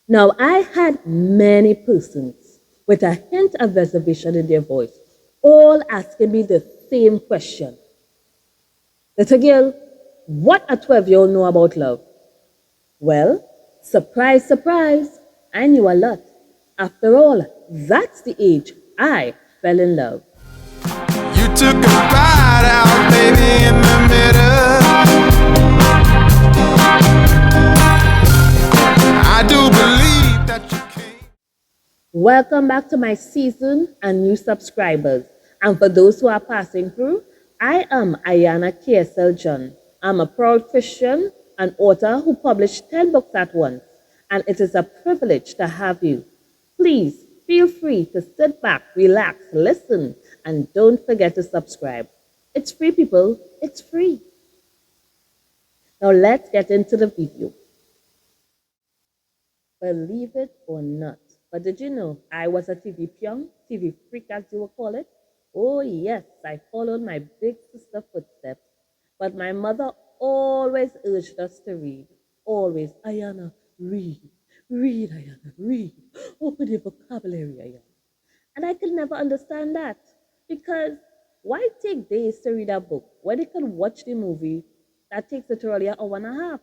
Now, I had many persons with a hint of reservation in their voice, all asking me the same question. Little girl, what a 12-year-old know about love? Well, surprise, surprise, I knew a lot. After all, that's the age I fell in love. You took a bite out, baby, in the middle. I do believe that you came. Welcome back to my season and new subscribers. And for those who are passing through, I am Ayana KSL John. I'm a proud Christian, an author who published 10 books at once, and it is a privilege to have you. Please feel free to sit back, relax, listen, and don't forget to subscribe. It's free, people. It's free. Now let's get into the video. Believe it or not. But did you know I was a TV pyong, TV freak as you would call it? Oh yes, I followed my big sister footsteps. But my mother always urged us to read. Always, Ayana, read. Read, Ayana, read. Open your vocabulary, Ayana. And I could never understand that. Because why take days to read a book when you can watch the movie that takes literally an hour and a half?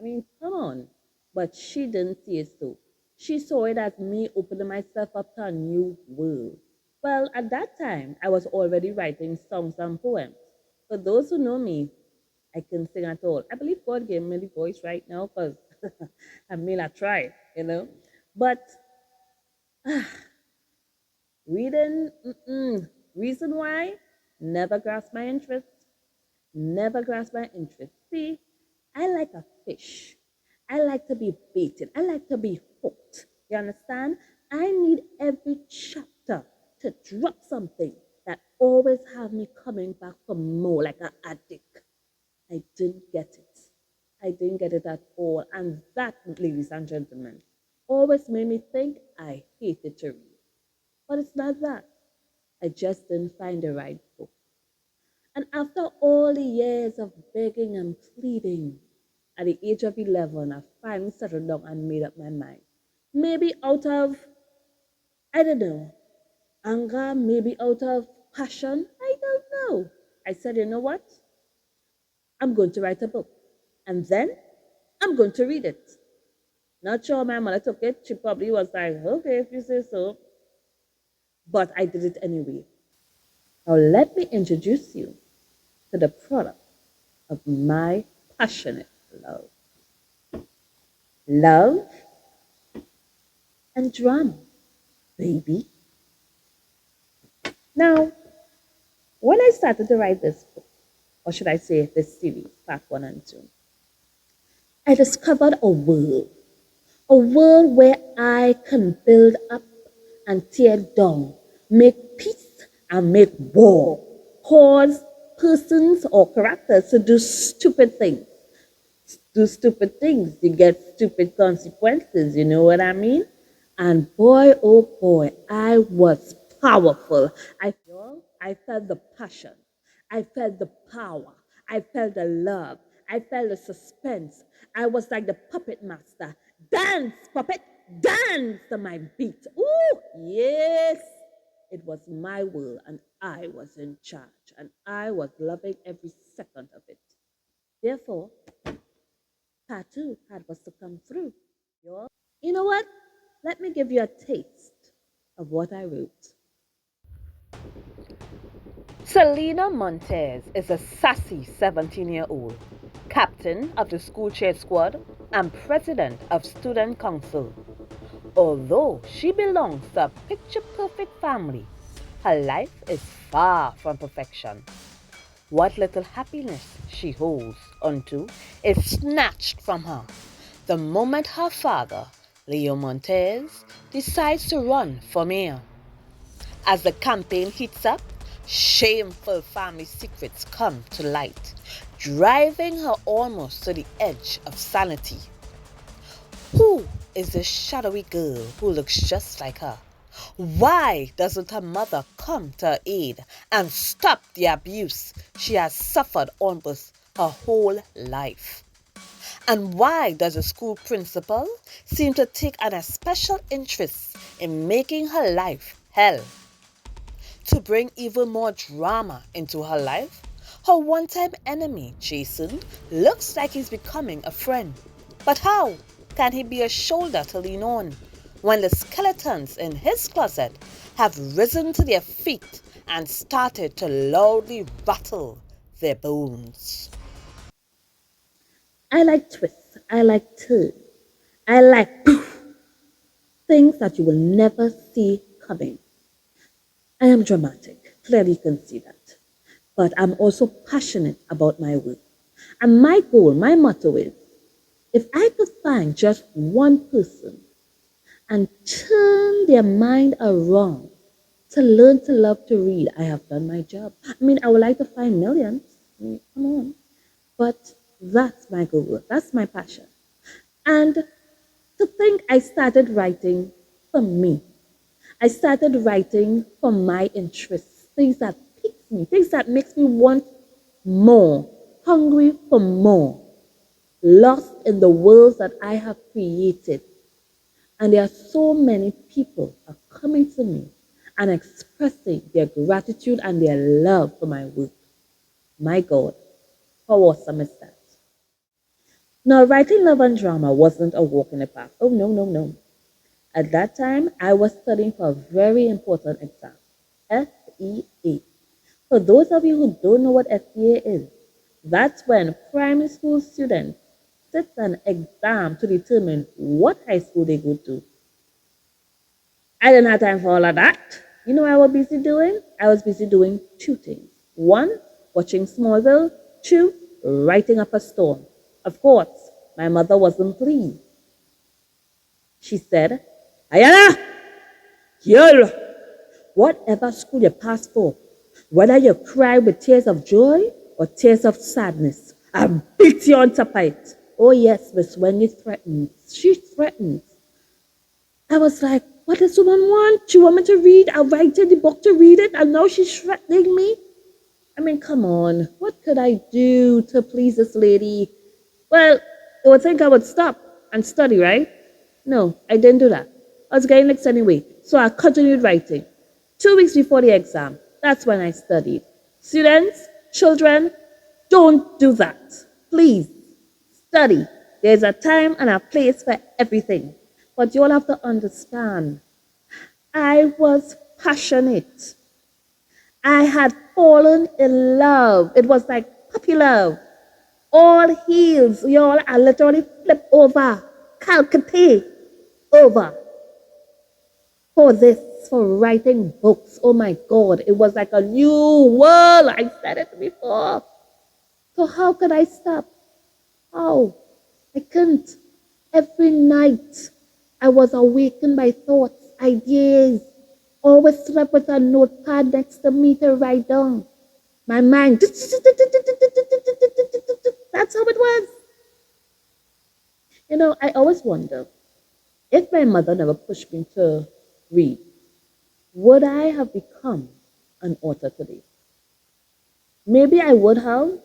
I mean, come on. But she didn't see it so. She saw it as me opening myself up to a new world. Well, at that time, I was already writing songs and poems. For those who know me, I can sing at all. I believe God gave me the voice right now because I mean, I tried. But reading, reason why, never grasped my interest. Never grasped my interest. See, I like a fish. I like to be baited. I like to be hooked. You understand? I need every chapter to drop something that always have me coming back for more like an addict. I didn't get it. I didn't get it at all. And that, ladies and gentlemen, always made me think I hated to read. But it's not that. I just didn't find the right book. And after all the years of begging and pleading, at the age of 11, I finally settled down and made up my mind. Maybe out of, I don't know, anger, maybe out of passion, I don't know. I said, you know what? I'm going to write a book. And then I'm going to read it. Not sure my mother took it. She probably was like, okay, if you say so. But I did it anyway. Now, let me introduce you to the product of my passionate love. Love and drama, baby. Now, when I started to write this book, or should I say this series, part one and two, I discovered a world where I can build up and tear down, make peace and make war, cause persons or characters to do stupid things. Do stupid things, you get stupid consequences, you know what I mean? And boy, oh boy, I was powerful. I felt the passion. I felt the power. I felt the love. I felt the suspense. I was like the puppet master. Dance, puppet, dance to my beat. Ooh, yes. It was my will, and I was in charge, and I was loving every second of it. Therefore, part two had was to come through. You know what? Let me give you a taste of what I wrote. Selena Montez is a sassy 17-year-old, captain of the school cheer squad and president of student council. Although she belongs to a picture-perfect family, her life is far from perfection. What little happiness she holds onto is snatched from her the moment her father, Leo Montez, decides to run for mayor. As the campaign heats up, shameful family secrets come to light, driving her almost to the edge of sanity. Who is this shadowy girl who looks just like her? Why doesn't her mother come to her aid and stop the abuse she has suffered almost her whole life? And why does the school principal seem to take an especial interest in making her life hell? To bring even more drama into her life, her one time enemy, Jason, looks like he's becoming a friend. But how can he be a shoulder to lean on when the skeletons in his closet have risen to their feet and started to loudly rattle their bones? I like twists. I like turns. I like things that you will never see coming. I am dramatic. Clearly, you can see that. But I'm also passionate about my work. And my goal, my motto is if I could find just one person and turn their mind around to learn to love to read, I have done my job. I mean, I would like to find millions. I mean, come on. But that's my goal. That's my passion. And to think I started writing for me. I started writing for my interests, things that piques me, things that makes me want more, hungry for more, lost in the worlds that I have created. And there are so many people are coming to me and expressing their gratitude and their love for my work. My God, how awesome is that? Now, writing love and drama wasn't a walk in the park. Oh, no, no, no. At that time, I was studying for a very important exam, SEA. For those of you who don't know what SEA is, that's when primary school students sit an exam to determine what high school they go to. I didn't have time for all of that. You know what I was busy doing? I was busy doing two things. One, watching Smallville. Two, writing up a storm. Of course, my mother wasn't pleased. She said, Ayana, girl, whatever school you pass for, whether you cry with tears of joy or tears of sadness, I beat you on top of it. Oh yes, Miss Wendy threatened. She threatened. I was like, what does woman want? She want me to read? I write in the book to read it, and now she's threatening me. I mean, come on. What could I do to please this lady? Well, they would think I would stop and study, right? No, I didn't do that. I was getting licks anyway, so I continued writing. 2 weeks before the exam, that's when I studied. Students, children, don't do that. Please, study. There's a time and a place for everything. But you all have to understand, I was passionate. I had fallen in love. It was like puppy love. All heels, y'all, I literally flip over, calcate over for this, for writing books. Oh my God, it was like a new world. I said it before. So how could I stop? How? I couldn't. Every night I was awakened by thoughts, ideas. Always slept with a notepad next to me to write down. My mind, that's how it was. You know, I always wonder if my mother never pushed me to read, would I have become an author today? Maybe I would have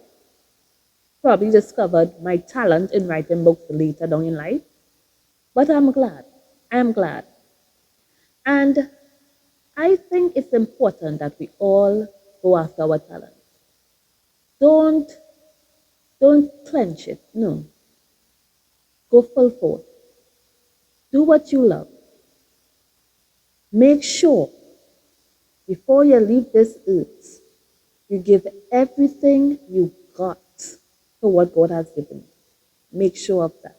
probably discovered my talent in writing books later down in life, but I'm glad. I'm glad. And I think it's important that we all go after our talent. Don't don't clench it. No. Go full force. Do what you love. Make sure before you leave this earth, you give everything you got to what God has given you. Make sure of that.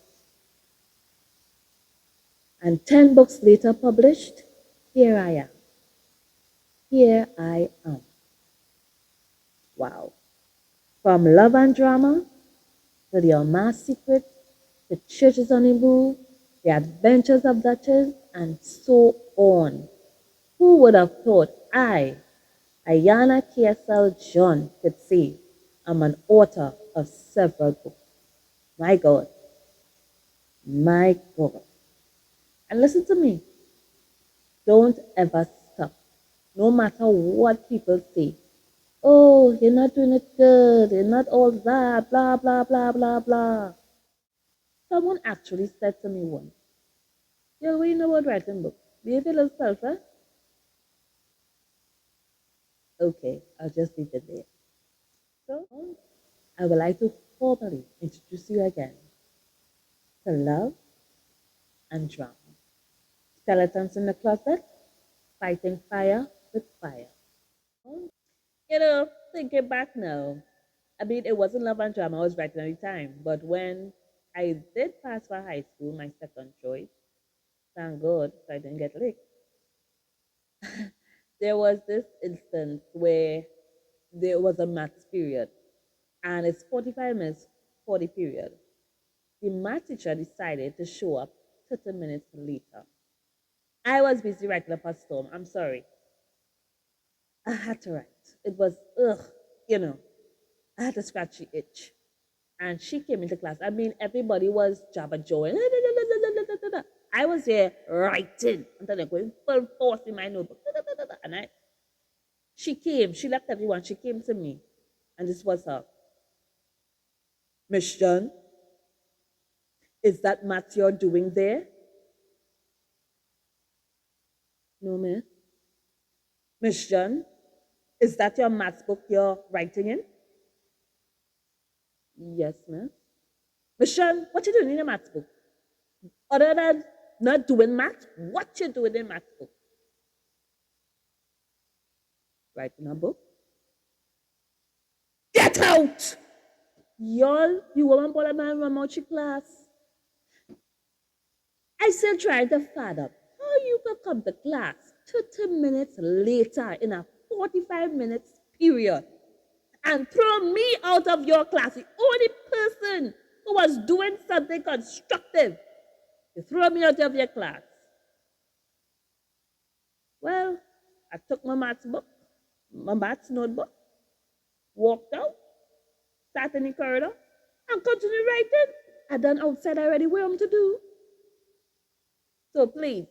And 10 books later published, here I am. Here I am. Wow. From love and drama to the Almas Secret, the churches on the move, the adventures of Duchess, and so on. Who would have thought Ayana KSL John, could say I'm an author of several books? My God, my God. And listen to me, don't ever stop, no matter what people say. Oh, you're not doing it good, you're not all that, blah, blah, blah, blah, blah. Someone actually said to me once, "Yo, what you know about writing books? Do you feel a sulfur?" Okay, I'll just leave it there. So, I would like to formally introduce you again to love and drama. Skeletons in the closet, fighting fire with fire. Thinking back now, I mean, it wasn't love and drama I was writing at the time, but when I did pass for high school, my second choice, thank God, so I didn't get licked. There was this instance where there was a maths period, and it's 45 minutes for the period. The math teacher decided to show up 30 minutes later. I was busy writing up a storm. I'm sorry. I had to write. It was, ugh, you know, I had to scratch the itch. And she came into class. I mean, everybody was jabba jawing. I was there writing. And then going full force in my notebook. And she left everyone. She came to me. And this was her. "Miss John, is that math you're doing there?" "No, miss." "Miss John, is that your maths book you're writing in?" "Yes, miss." "Miss John, what you doing in your maths book? Other than not doing math, what you doing in maths book?" "Writing a book." "Get out!" Y'all, the woman brought a man from out your class. I still trying to fathom how you could come to class 30 minutes later in a 45 minutes period and throw me out of your class, the only person who was doing something constructive. You throw me out of your class. Well, I took my maths book, my maths notebook, walked out, sat in the corridor, and continued writing. I done outside already what I'm to do. So please,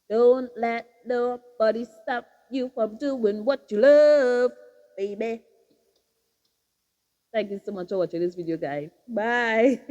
don't let nobody stop you from doing what you love, baby. Thank you so much for watching this video, guys. Bye.